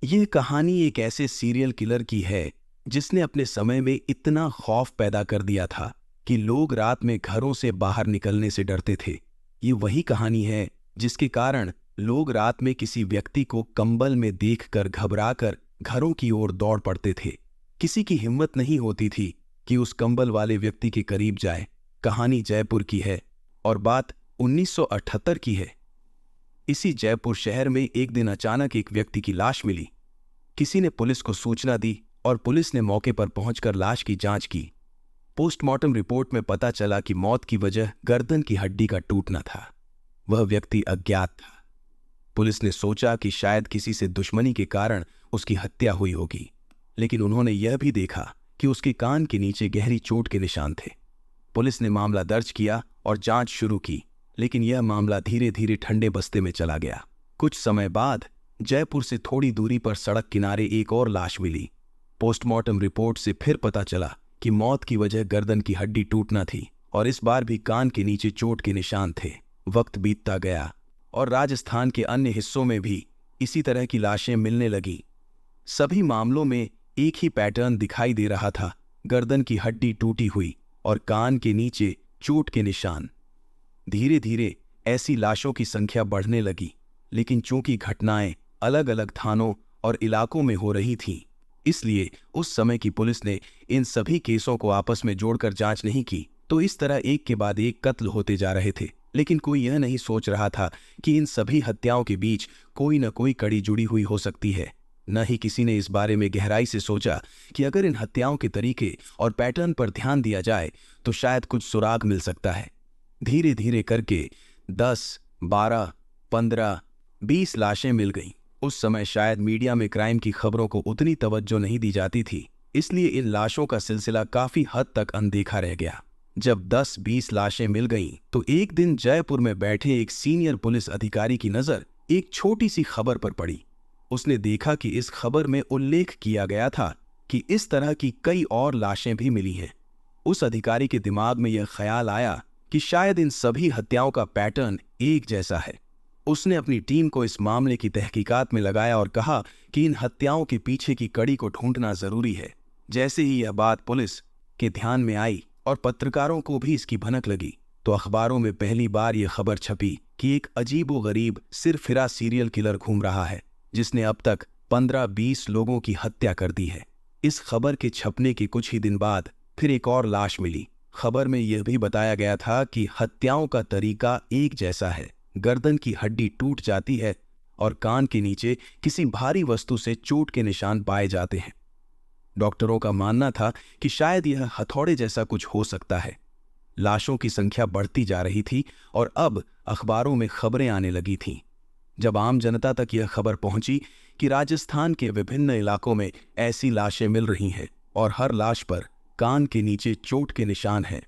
यह कहानी एक ऐसे सीरियल किलर की है जिसने अपने समय में इतना खौफ पैदा कर दिया था कि लोग रात में घरों से बाहर निकलने से डरते थे। ये वही कहानी है जिसके कारण लोग रात में किसी व्यक्ति को कंबल में देखकर घबराकर घरों की ओर दौड़ पड़ते थे। किसी की हिम्मत नहीं होती थी कि उस कंबल वाले व्यक्ति के करीब जाए। कहानी जयपुर की है और बात 1978 की है। इसी जयपुर शहर में एक दिन अचानक एक व्यक्ति की लाश मिली। किसी ने पुलिस को सूचना दी और पुलिस ने मौके पर पहुंचकर लाश की जांच की। पोस्टमार्टम रिपोर्ट में पता चला कि मौत की वजह गर्दन की हड्डी का टूटना था। वह व्यक्ति अज्ञात था। पुलिस ने सोचा कि शायद किसी से दुश्मनी के कारण उसकी हत्या हुई होगी, लेकिन उन्होंने यह भी देखा कि उसके कान के नीचे गहरी चोट के निशान थे। पुलिस ने मामला दर्ज किया और जांच शुरू की, लेकिन यह मामला धीरे धीरे ठंडे बस्ते में चला गया। कुछ समय बाद जयपुर से थोड़ी दूरी पर सड़क किनारे एक और लाश मिली। पोस्टमार्टम रिपोर्ट से फिर पता चला कि मौत की वजह गर्दन की हड्डी टूटना थी और इस बार भी कान के नीचे चोट के निशान थे। वक्त बीतता गया और राजस्थान के अन्य हिस्सों में भी इसी तरह की लाशें मिलने लगी। सभी मामलों में एक ही पैटर्न दिखाई दे रहा था, गर्दन की हड्डी टूटी हुई और कान के नीचे चोट के निशान। धीरे धीरे ऐसी लाशों की संख्या बढ़ने लगी, लेकिन चूंकि घटनाएं अलग अलग थानों और इलाकों में हो रही थीं, इसलिए उस समय की पुलिस ने इन सभी केसों को आपस में जोड़कर जांच नहीं की। तो इस तरह एक के बाद एक कत्ल होते जा रहे थे, लेकिन कोई यह नहीं सोच रहा था कि इन सभी हत्याओं के बीच कोई न कोई कड़ी जुड़ी हुई हो सकती है। न ही किसी ने इस बारे में गहराई से सोचा कि अगर इन हत्याओं के तरीके और पैटर्न पर ध्यान दिया जाए तो शायद कुछ सुराग मिल सकता है। धीरे धीरे करके 10, 12, 15, 20 लाशें मिल गईं। उस समय शायद मीडिया में क्राइम की खबरों को उतनी तवज्जो नहीं दी जाती थी, इसलिए इन लाशों का सिलसिला काफी हद तक अनदेखा रह गया। जब 10-20 लाशें मिल गईं, तो एक दिन जयपुर में बैठे एक सीनियर पुलिस अधिकारी की नजर एक छोटी सी खबर पर पड़ी। उसने देखा कि इस खबर में उल्लेख किया गया था कि इस तरह की कई और लाशें भी मिली हैं। उस अधिकारी के दिमाग में यह ख्याल आया कि शायद इन सभी हत्याओं का पैटर्न एक जैसा है। उसने अपनी टीम को इस मामले की तहकीकात में लगाया और कहा कि इन हत्याओं के पीछे की कड़ी को ढूंढना जरूरी है। जैसे ही यह बात पुलिस के ध्यान में आई और पत्रकारों को भी इसकी भनक लगी, तो अखबारों में पहली बार यह खबर छपी कि एक अजीबोगरीब सिरफिरा सीरियल किलर घूम रहा है, जिसने अब तक 15-20 लोगों की हत्या कर दी है। इस खबर के छपने के कुछ ही दिन बाद फिर एक और लाश मिली। खबर में यह भी बताया गया था कि हत्याओं का तरीका एक जैसा है। गर्दन की हड्डी टूट जाती है और कान के नीचे किसी भारी वस्तु से चोट के निशान पाए जाते हैं। डॉक्टरों का मानना था कि शायद यह हथौड़े जैसा कुछ हो सकता है। लाशों की संख्या बढ़ती जा रही थी और अब अखबारों में खबरें आने लगी थीं। जब आम जनता तक यह खबर पहुंची कि राजस्थान के विभिन्न इलाकों में ऐसी लाशें मिल रही हैं और हर लाश पर कान के नीचे चोट के निशान हैं,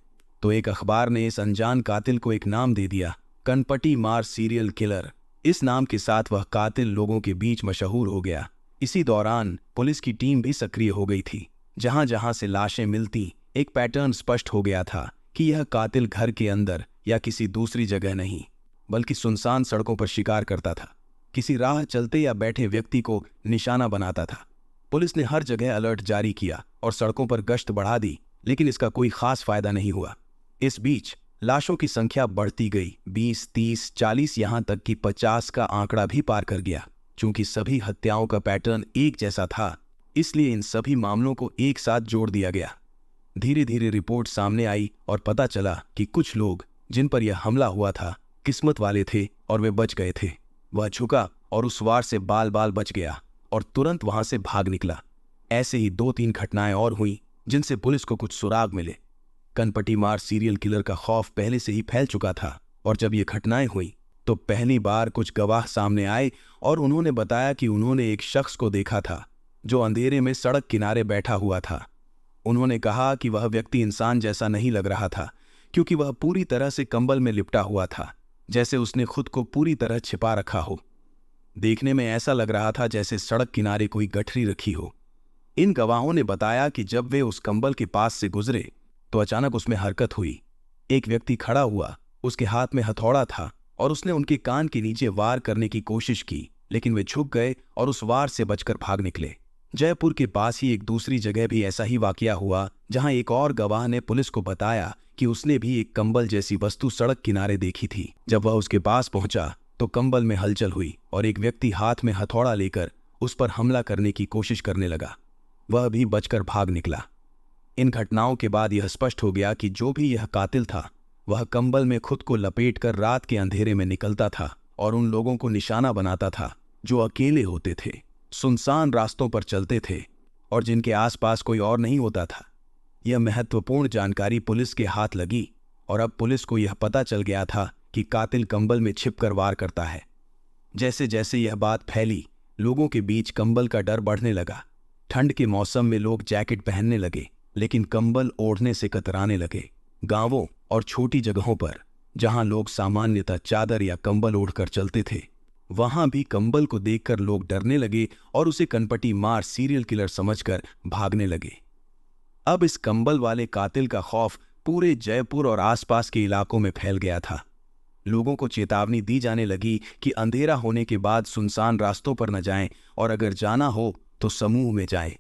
तो एक अखबार ने इस अनजान कातिल को एक नाम दे दिया, कनपटी मार सीरियल किलर। इस नाम के साथ वह कातिल लोगों के बीच मशहूर हो गया। इसी दौरान पुलिस की टीम भी सक्रिय हो गई थी। जहां जहां से लाशें मिलती, एक पैटर्न स्पष्ट हो गया था कि यह कातिल घर के अंदर या किसी दूसरी जगह नहीं, बल्कि सुनसान सड़कों पर शिकार करता था। किसी राह चलते या बैठे व्यक्ति को निशाना बनाता था। पुलिस ने हर जगह अलर्ट जारी किया और सड़कों पर गश्त बढ़ा दी, लेकिन इसका कोई खास फायदा नहीं हुआ। इस बीच लाशों की संख्या बढ़ती गई। 20, 30, 40, यहां तक कि 50 का आंकड़ा भी पार कर गया। चूंकि सभी हत्याओं का पैटर्न एक जैसा था, इसलिए इन सभी मामलों को एक साथ जोड़ दिया गया। धीरे धीरे रिपोर्ट सामने आई और पता चला कि कुछ लोग जिन पर यह हमला हुआ था किस्मत वाले थे और वे बच गए थे। वह झुका और उस वार से बाल बाल बच गया और तुरंत वहां से भाग निकला। ऐसे ही 2-3 घटनाएं और हुई जिनसे पुलिस को कुछ सुराग मिले। कनपटी मार सीरियल किलर का खौफ पहले से ही फैल चुका था और जब ये घटनाएं हुई तो पहली बार कुछ गवाह सामने आए और उन्होंने बताया कि उन्होंने एक शख्स को देखा था जो अंधेरे में सड़क किनारे बैठा हुआ था। उन्होंने कहा कि वह व्यक्ति इंसान जैसा नहीं लग रहा था, क्योंकि वह पूरी तरह से कंबल में लिपटा हुआ था, जैसे उसने खुद को पूरी तरह छिपा रखा हो। देखने में ऐसा लग रहा था जैसे सड़क किनारे कोई गठरी रखी हो। इन गवाहों ने बताया कि जब वे उस कंबल के पास से गुजरे तो अचानक उसमें हरकत हुई। एक व्यक्ति खड़ा हुआ, उसके हाथ में हथौड़ा था और उसने उनके कान के नीचे वार करने की कोशिश की, लेकिन वे झुक गए और उस वार से बचकर भाग निकले। जयपुर के पास ही एक दूसरी जगह भी ऐसा ही वाकया हुआ, जहां एक और गवाह ने पुलिस को बताया कि उसने भी एक कंबल जैसी वस्तु सड़क किनारे देखी थी। जब वह उसके पास पहुंचा तो कंबल में हलचल हुई और एक व्यक्ति हाथ में हथौड़ा लेकर उस पर हमला करने की कोशिश करने लगा। वह भी बचकर भाग निकला। इन घटनाओं के बाद यह स्पष्ट हो गया कि जो भी यह कातिल था वह कंबल में खुद को लपेटकर रात के अंधेरे में निकलता था और उन लोगों को निशाना बनाता था जो अकेले होते थे, सुनसान रास्तों पर चलते थे और जिनके आसपास कोई और नहीं होता था। यह महत्वपूर्ण जानकारी पुलिस के हाथ लगी और अब पुलिस को यह पता चल गया था कि कातिल कंबल में छिपकर वार करता है। जैसे जैसे यह बात फैली, लोगों के बीच कंबल का डर बढ़ने लगा। ठंड के मौसम में लोग जैकेट पहनने लगे, लेकिन कंबल ओढ़ने से कतराने लगे। गांवों और छोटी जगहों पर जहां लोग सामान्यतः चादर या कंबल ओढ़कर चलते थे, वहां भी कंबल को देखकर लोग डरने लगे और उसे कनपटी मार सीरियल किलर समझकर भागने लगे। अब इस कंबल वाले कातिल का खौफ पूरे जयपुर और आसपास के इलाकों में फैल गया था। लोगों को चेतावनी दी जाने लगी कि अंधेरा होने के बाद सुनसान रास्तों पर न जाएं और अगर जाना हो तो समूह में जाएं।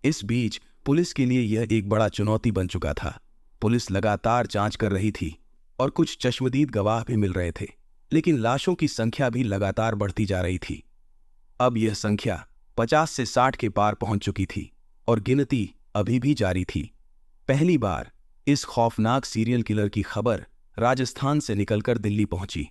इस बीच पुलिस के लिए यह एक बड़ा चुनौती बन चुका था। पुलिस लगातार जांच कर रही थी और कुछ चश्मदीद गवाह भी मिल रहे थे, लेकिन लाशों की संख्या भी लगातार बढ़ती जा रही थी। अब यह संख्या 50 से 60 के पार पहुंच चुकी थी और गिनती अभी भी जारी थी। पहली बार इस खौफनाक सीरियल किलर की खबर राजस्थान से निकलकर दिल्ली पहुंची।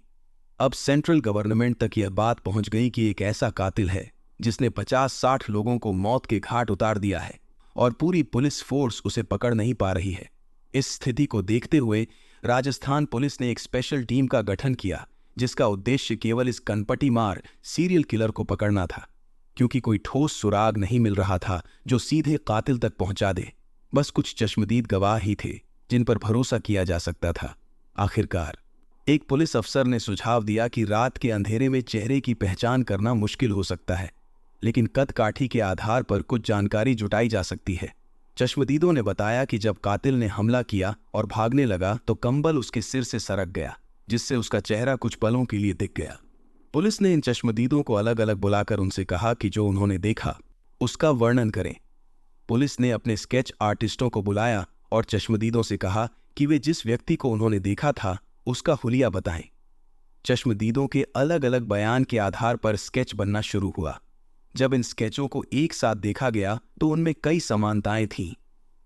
अब सेंट्रल गवर्नमेंट तक यह बात पहुंच गई कि एक ऐसा कातिल है जिसने 50-60 लोगों को मौत के घाट उतार दिया है और पूरी पुलिस फोर्स उसे पकड़ नहीं पा रही है। इस स्थिति को देखते हुए राजस्थान पुलिस ने एक स्पेशल टीम का गठन किया, जिसका उद्देश्य केवल इस कनपटी मार सीरियल किलर को पकड़ना था, क्योंकि कोई ठोस सुराग नहीं मिल रहा था जो सीधे कातिल तक पहुंचा दे। बस कुछ चश्मदीद गवाह ही थे जिन पर भरोसा किया जा सकता था। आखिरकार एक पुलिस अफसर ने सुझाव दिया कि रात के अंधेरे में चेहरे की पहचान करना मुश्किल हो सकता है, लेकिन कद-काठी के आधार पर कुछ जानकारी जुटाई जा सकती है। चश्मदीदों ने बताया कि जब कातिल ने हमला किया और भागने लगा तो कंबल उसके सिर से सरक गया, जिससे उसका चेहरा कुछ पलों के लिए दिख गया। पुलिस ने इन चश्मदीदों को अलग अलग बुलाकर उनसे कहा कि जो उन्होंने देखा उसका वर्णन करें। पुलिस ने अपने स्केच आर्टिस्टों को बुलाया और चश्मदीदों से कहा कि वे जिस व्यक्ति को उन्होंने देखा था उसका हुलिया बताएं। चश्मदीदों के अलग अलग बयान के आधार पर स्केच बनना शुरू हुआ। जब इन स्केचों को एक साथ देखा गया तो उनमें कई समानताएं थीं।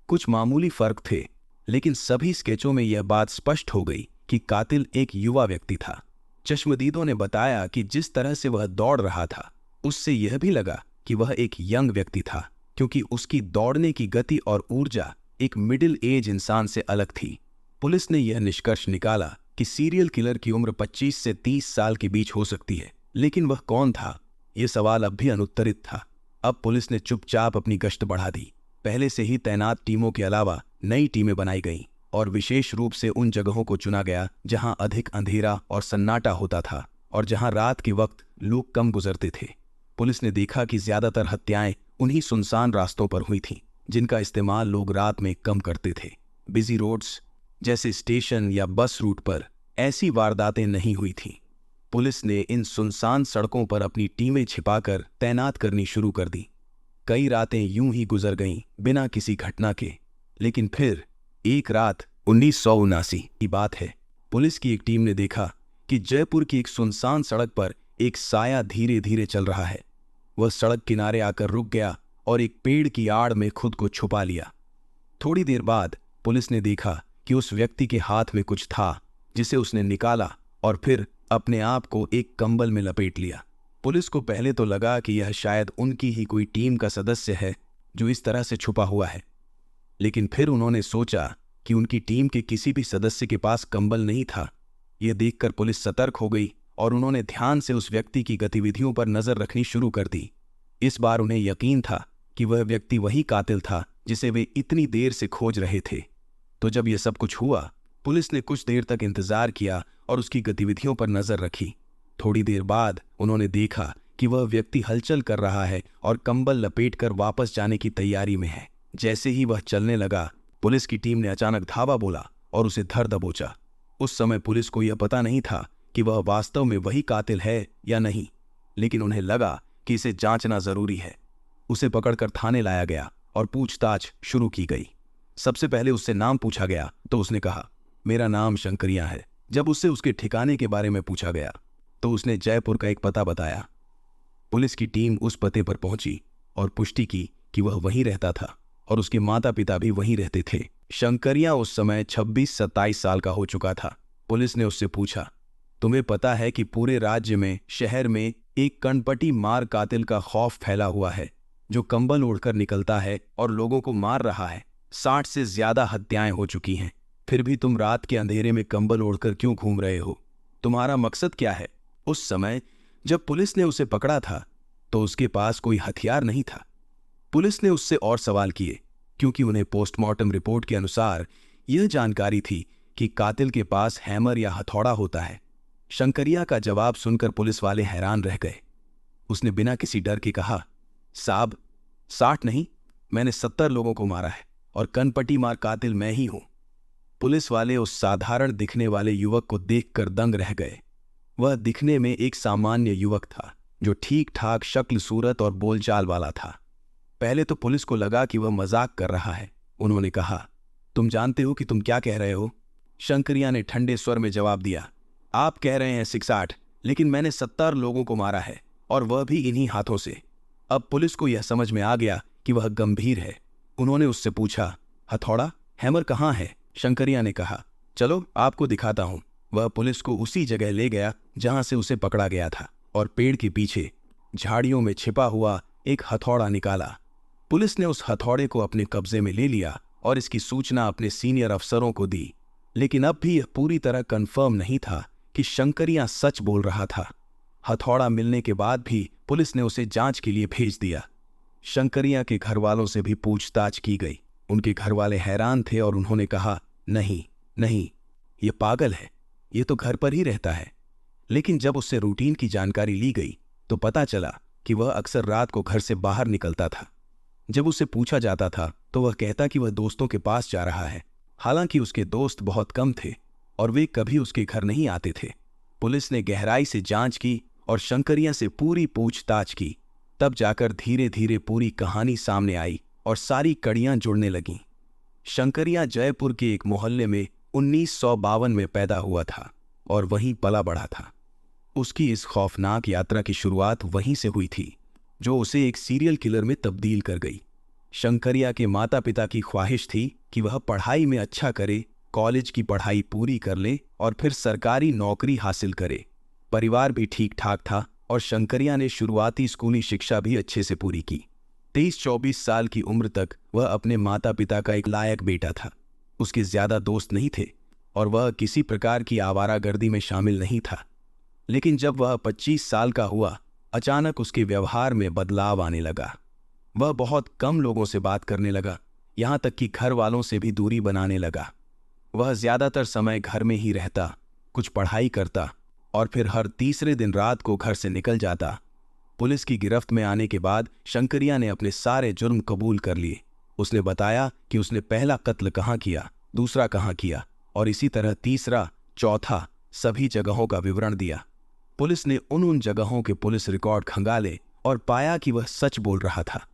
कुछ मामूली फर्क थे, लेकिन सभी स्केचों में यह बात स्पष्ट हो गई कि कातिल एक युवा व्यक्ति था। चश्मदीदों ने बताया कि जिस तरह से वह दौड़ रहा था उससे यह भी लगा कि वह एक यंग व्यक्ति था, क्योंकि उसकी दौड़ने की गति और ऊर्जा एक मिडिल एज इंसान से अलग थी। पुलिस ने यह निष्कर्ष निकाला कि सीरियल किलर की उम्र 25 से 30 साल के बीच हो सकती है, लेकिन वह कौन था, यह सवाल अब भी अनुत्तरित था। अब पुलिस ने चुपचाप अपनी गश्त बढ़ा दी। पहले से ही तैनात टीमों के अलावा नई टीमें बनाई गईं और विशेष रूप से उन जगहों को चुना गया जहां अधिक अंधेरा और सन्नाटा होता था और जहां रात के वक्त लोग कम गुजरते थे। पुलिस ने देखा कि ज्यादातर हत्याएं उन्हीं सुनसान रास्तों पर हुई थीं जिनका इस्तेमाल लोग रात में कम करते थे। बिजी रोड्स जैसे स्टेशन या बस रूट पर ऐसी वारदातें नहीं हुई थीं। पुलिस ने इन सुनसान सड़कों पर अपनी टीमें छिपाकर तैनात करनी शुरू कर दी। कई रातें यूं ही गुजर गईं बिना किसी घटना के, लेकिन फिर एक रात 1979 की बात है, पुलिस की एक टीम ने देखा कि जयपुर की एक सुनसान सड़क पर एक साया धीरे धीरे चल रहा है। वह सड़क किनारे आकर रुक गया और एक पेड़ की आड़ में खुद को छुपा लिया। थोड़ी देर बाद पुलिस ने देखा कि उस व्यक्ति के हाथ में कुछ था जिसे उसने निकाला और फिर अपने आप को एक कंबल में लपेट लिया। पुलिस को पहले तो लगा कि यह शायद उनकी ही कोई टीम का सदस्य है जो इस तरह से छुपा हुआ है, लेकिन फिर उन्होंने सोचा कि उनकी टीम के किसी भी सदस्य के पास कंबल नहीं था। यह देखकर पुलिस सतर्क हो गई और उन्होंने ध्यान से उस व्यक्ति की गतिविधियों पर नजर रखनी शुरू कर दी। इस बार उन्हें यकीन था कि वह व्यक्ति वही कातिल था जिसे वे इतनी देर से खोज रहे थे। तो जब यह सब कुछ हुआ, पुलिस ने कुछ देर तक इंतजार किया और उसकी गतिविधियों पर नजर रखी। थोड़ी देर बाद उन्होंने देखा कि वह व्यक्ति हलचल कर रहा है और कंबल लपेटकर वापस जाने की तैयारी में है। जैसे ही वह चलने लगा, पुलिस की टीम ने अचानक धावा बोला और उसे धर दबोचा। उस समय पुलिस को यह पता नहीं था कि वह वास्तव में वही कातिल है या नहीं। लेकिन उन्हें लगा कि इसे जांचना जरूरी है। उसे पकड़कर थाने लाया गया और पूछताछ शुरू की गई। सबसे पहले उससे नाम पूछा गया तो उसने कहा, मेरा नाम शंकरिया है। जब उससे उसके ठिकाने के बारे में पूछा गया तो उसने जयपुर का एक पता बताया। पुलिस की टीम उस पते पर पहुंची और पुष्टि की कि वह वहीं रहता था और उसके माता पिता भी वहीं रहते थे। शंकरिया उस समय 26-27 साल का हो चुका था। पुलिस ने उससे पूछा, तुम्हें पता है कि पूरे राज्य में, शहर में एक कनपटी मार कातिल का खौफ फैला हुआ है, जो कंबल ओढ़कर निकलता है और लोगों को मार रहा है। 60 से ज्यादा हत्याएं हो चुकी हैं। फिर भी तुम रात के अंधेरे में कंबल ओढ़कर क्यों घूम रहे हो? तुम्हारा मकसद क्या है? उस समय जब पुलिस ने उसे पकड़ा था तो उसके पास कोई हथियार नहीं था। पुलिस ने उससे और सवाल किए, क्योंकि उन्हें पोस्टमार्टम रिपोर्ट के अनुसार यह जानकारी थी कि कातिल के पास हैमर या हथौड़ा होता है। शंकरिया का जवाब सुनकर पुलिस वाले हैरान रह गए। उसने बिना किसी डर के कहा, साहब, 60 नहीं, मैंने 70 लोगों को मारा है और कनपटी मार कातिल मैं ही हूं। पुलिस वाले उस साधारण दिखने वाले युवक को देखकर दंग रह गए। वह दिखने में एक सामान्य युवक था, जो ठीक ठाक शक्ल, सूरत और बोलचाल वाला था। पहले तो पुलिस को लगा कि वह मजाक कर रहा है। उन्होंने कहा, तुम जानते हो कि तुम क्या कह रहे हो? शंकरिया ने ठंडे स्वर में जवाब दिया, आप कह रहे हैं 60, लेकिन मैंने 70 लोगों को मारा है, और वह भी इन्हीं हाथों से। अब पुलिस को यह समझ में आ गया कि वह गंभीर है। उन्होंने उससे पूछा, हथौड़ा, हैमर कहाँ है? शंकरिया ने कहा, चलो आपको दिखाता हूं। वह पुलिस को उसी जगह ले गया जहां से उसे पकड़ा गया था और पेड़ के पीछे झाड़ियों में छिपा हुआ एक हथौड़ा निकाला। पुलिस ने उस हथौड़े को अपने कब्जे में ले लिया और इसकी सूचना अपने सीनियर अफसरों को दी। लेकिन अब भी यह पूरी तरह कंफर्म नहीं था कि शंकरिया सच बोल रहा था। हथौड़ा मिलने के बाद भी पुलिस ने उसे जांच के लिए भेज दिया। शंकरिया के घर वालों से भी पूछताछ की गई। उनके घर वाले हैरान थे और उन्होंने कहा, नहीं नहीं, ये पागल है, ये तो घर पर ही रहता है। लेकिन जब उससे रूटीन की जानकारी ली गई तो पता चला कि वह अक्सर रात को घर से बाहर निकलता था। जब उसे पूछा जाता था तो वह कहता कि वह दोस्तों के पास जा रहा है। हालांकि उसके दोस्त बहुत कम थे और वे कभी उसके घर नहीं आते थे। पुलिस ने गहराई से जांच की और शंकरिया से पूरी पूछताछ की। तब जाकर धीरे धीरे पूरी कहानी सामने आई और सारी कड़ियां जुड़ने लगीं। शंकरिया जयपुर के एक मोहल्ले में 1952 में पैदा हुआ था और वहीं पला बढ़ा था। उसकी इस खौफनाक यात्रा की शुरुआत वहीं से हुई थी, जो उसे एक सीरियल किलर में तब्दील कर गई। शंकरिया के माता पिता की ख्वाहिश थी कि वह पढ़ाई में अच्छा करे, कॉलेज की पढ़ाई पूरी कर ले और फिर सरकारी नौकरी हासिल करे। परिवार भी ठीक ठाक था और शंकरिया ने शुरुआती स्कूली शिक्षा भी अच्छे से पूरी की। 23-24 साल की उम्र तक वह अपने माता पिता का एक लायक बेटा था। उसके ज्यादा दोस्त नहीं थे और वह किसी प्रकार की आवारागर्दी में शामिल नहीं था। लेकिन जब वह 25 साल का हुआ, अचानक उसके व्यवहार में बदलाव आने लगा। वह बहुत कम लोगों से बात करने लगा, यहाँ तक कि घर वालों से भी दूरी बनाने लगा। वह ज्यादातर समय घर में ही रहता, कुछ पढ़ाई करता और फिर हर तीसरे दिन रात को घर से निकल जाता। पुलिस की गिरफ्त में आने के बाद शंकरिया ने अपने सारे जुर्म कबूल कर लिए। उसने बताया कि उसने पहला कत्ल कहाँ किया, दूसरा कहाँ किया और इसी तरह तीसरा, चौथा, सभी जगहों का विवरण दिया। पुलिस ने उन जगहों के पुलिस रिकॉर्ड खंगाले और पाया कि वह सच बोल रहा था।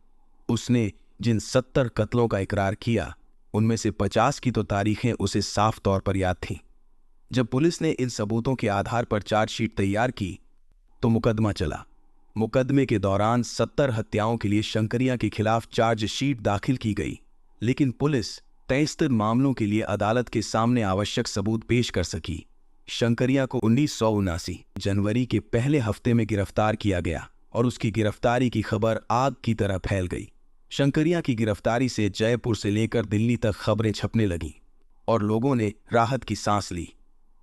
उसने जिन 70 कत्लों का इकरार किया, उनमें से 50 की तो तारीखें उसे साफ तौर पर याद थीं। जब पुलिस ने इन सबूतों के आधार पर चार्जशीट तैयार की तो मुकदमा चला। मुकदमे के दौरान 70 हत्याओं के लिए शंकरिया के खिलाफ चार्जशीट दाखिल की गई, लेकिन पुलिस 73 मामलों के लिए अदालत के सामने आवश्यक सबूत पेश कर सकी। शंकरिया को 1979 जनवरी के पहले हफ्ते में गिरफ्तार किया गया और उसकी गिरफ्तारी की खबर आग की तरह फैल गई। शंकरिया की गिरफ्तारी से जयपुर से लेकर दिल्ली तक खबरें छपने लगीं और लोगों ने राहत की सांस ली।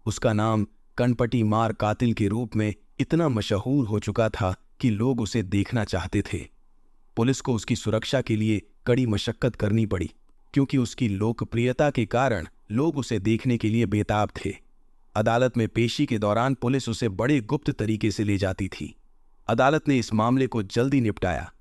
उसका नाम कनपटी मार कातिल के रूप में इतना मशहूर हो चुका था कि लोग उसे देखना चाहते थे। पुलिस को उसकी सुरक्षा के लिए कड़ी मशक्कत करनी पड़ी, क्योंकि उसकी लोकप्रियता के कारण लोग उसे देखने के लिए बेताब थे। अदालत में पेशी के दौरान पुलिस उसे बड़े गुप्त तरीके से ले जाती थी। अदालत ने इस मामले को जल्दी निपटाया।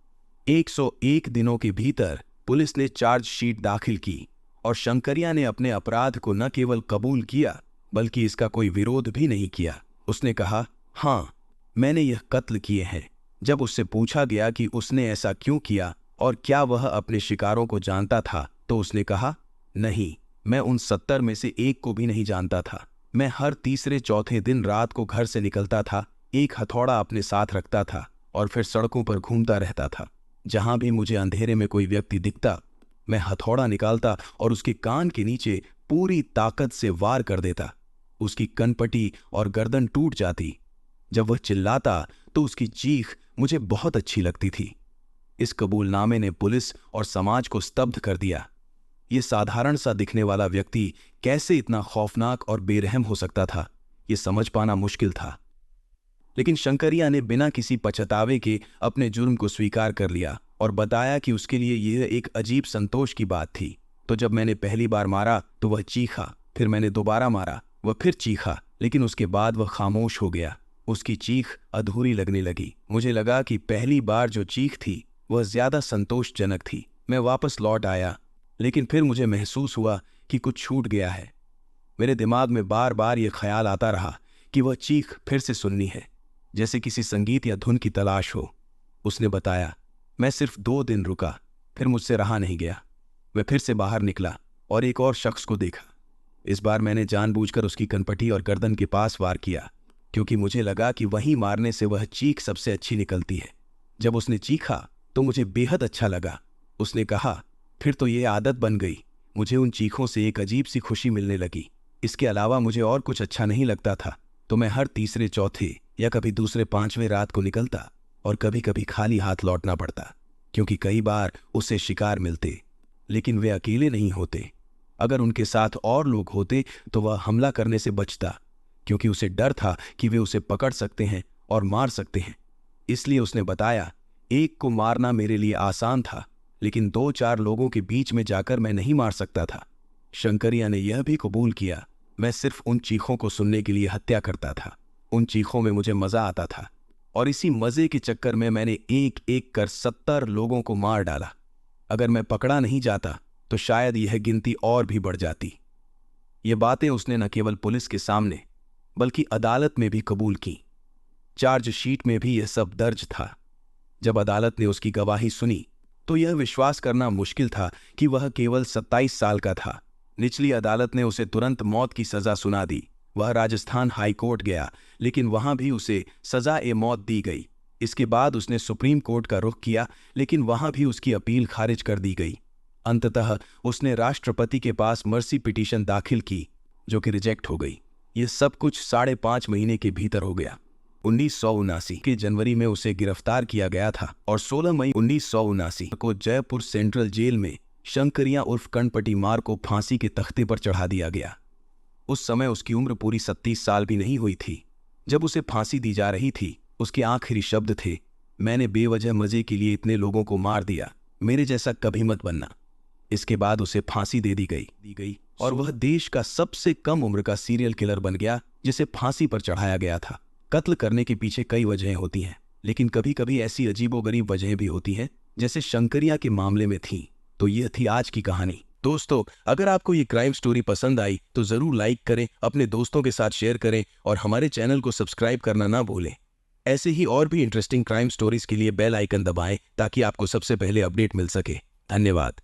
101 दिनों के भीतर पुलिस ने चार्जशीट दाखिल की और शंकरिया ने अपने अपराध को न केवल कबूल किया बल्कि इसका कोई विरोध भी नहीं किया। उसने कहा, हाँ, मैंने यह कत्ल किए हैं। जब उससे पूछा गया कि उसने ऐसा क्यों किया और क्या वह अपने शिकारों को जानता था, तो उसने कहा, नहीं, मैं उन 70 में से एक को भी नहीं जानता था। मैं हर तीसरे चौथे दिन रात को घर से निकलता था, एक हथौड़ा अपने साथ रखता था और फिर सड़कों पर घूमता रहता था। जहां भी मुझे अंधेरे में कोई व्यक्ति दिखता, मैं हथौड़ा निकालता और उसके कान के नीचे पूरी ताकत से वार कर देता। उसकी कनपटी और गर्दन टूट जाती। जब वह चिल्लाता तो उसकी चीख मुझे बहुत अच्छी लगती थी। इस कबूलनामे ने पुलिस और समाज को स्तब्ध कर दिया। ये साधारण सा दिखने वाला व्यक्ति कैसे इतना खौफनाक और बेरहम हो सकता था, ये समझ पाना मुश्किल था। लेकिन शंकरिया ने बिना किसी पछतावे के अपने जुर्म को स्वीकार कर लिया और बताया कि उसके लिए यह एक अजीब संतोष की बात थी। तो जब मैंने पहली बार मारा तो वह चीखा, फिर मैंने दोबारा मारा, वह फिर चीखा, लेकिन उसके बाद वह खामोश हो गया। उसकी चीख अधूरी लगने लगी। मुझे लगा कि पहली बार जो चीख थी वह ज्यादा संतोषजनक थी। मैं वापस लौट आया, लेकिन फिर मुझे महसूस हुआ कि कुछ छूट गया है। मेरे दिमाग में बार बार यह ख्याल आता रहा कि वह चीख फिर से सुननी है, जैसे किसी संगीत या धुन की तलाश हो। उसने बताया। मैं सिर्फ 2 दिन रुका, फिर मुझसे रहा नहीं गया। मैं फिर से बाहर निकला और एक और शख्स को देखा। इस बार मैंने जानबूझकर उसकी कनपटी और गर्दन के पास वार किया, क्योंकि मुझे लगा कि वहीं मारने से वह चीख सबसे अच्छी निकलती है। जब उसने चीखा तो मुझे बेहद अच्छा लगा। उसने कहा, फिर तो ये आदत बन गई। मुझे उन चीखों से एक अजीब सी खुशी मिलने लगी। इसके अलावा मुझे और कुछ अच्छा नहीं लगता था। तो मैं हर तीसरे चौथे या कभी दूसरे 5वें रात को निकलता और कभी कभी खाली हाथ लौटना पड़ता, क्योंकि कई बार उसे शिकार मिलते, लेकिन वे अकेले नहीं होते। अगर उनके साथ और लोग होते तो वह हमला करने से बचता, क्योंकि उसे डर था कि वे उसे पकड़ सकते हैं और मार सकते हैं। इसलिए उसने बताया, एक को मारना मेरे लिए आसान था, लेकिन 2-4 लोगों के बीच में जाकर मैं नहीं मार सकता था। शंकरिया ने यह भी कबूल किया, मैं सिर्फ उन चीखों को सुनने के लिए हत्या करता था। उन चीखों में मुझे मजा आता था और इसी मजे के चक्कर में मैंने एक एक कर 70 लोगों को मार डाला। अगर मैं पकड़ा नहीं जाता तो शायद यह गिनती और भी बढ़ जाती। ये बातें उसने न केवल पुलिस के सामने बल्कि अदालत में भी कबूल की। चार्जशीट में भी यह सब दर्ज था। जब अदालत ने उसकी गवाही सुनी तो यह विश्वास करना मुश्किल था कि वह केवल 27 साल का था। निचली अदालत ने उसे तुरंत मौत की सजा सुना दी। वह राजस्थान हाई कोर्ट गया, लेकिन वहां भी उसे सजा-ए-मौत दी गई। इसके बाद उसने सुप्रीम कोर्ट का रुख किया, लेकिन वहां भी उसकी अपील खारिज कर दी गई। अंततः उसने राष्ट्रपति के पास मर्सी पिटीशन दाखिल की, जो कि रिजेक्ट हो गई। यह सब कुछ 5.5 महीने के भीतर हो गया। 1979 के जनवरी में उसे गिरफ्तार किया गया था और 16 मई 1979 को जयपुर सेंट्रल जेल में शंकरिया उर्फ कनपटी मार को फांसी के तख्ते पर चढ़ा दिया गया। उस समय उसकी उम्र पूरी 37 साल भी नहीं हुई थी। जब उसे फांसी दी जा रही थी, उसके आखिरी शब्द थे, मैंने बेवजह मजे के लिए इतने लोगों को मार दिया, मेरे जैसा कभी मत बनना। इसके बाद उसे फांसी दे दी गई और वह देश का सबसे कम उम्र का सीरियल किलर बन गया जिसे फांसी पर चढ़ाया गया था। कत्ल करने के पीछे कई वजहें होती हैं, लेकिन कभी कभी ऐसी अजीबोगरीब वजहें भी होती हैं, जैसे शंकरिया के मामले में थी। तो यह थी आज की कहानी। दोस्तों, अगर आपको ये क्राइम स्टोरी पसंद आई तो जरूर लाइक करें, अपने दोस्तों के साथ शेयर करें और हमारे चैनल को सब्सक्राइब करना ना भूलें। ऐसे ही और भी इंटरेस्टिंग क्राइम स्टोरीज के लिए बेल आइकन दबाएं ताकि आपको सबसे पहले अपडेट मिल सके। धन्यवाद।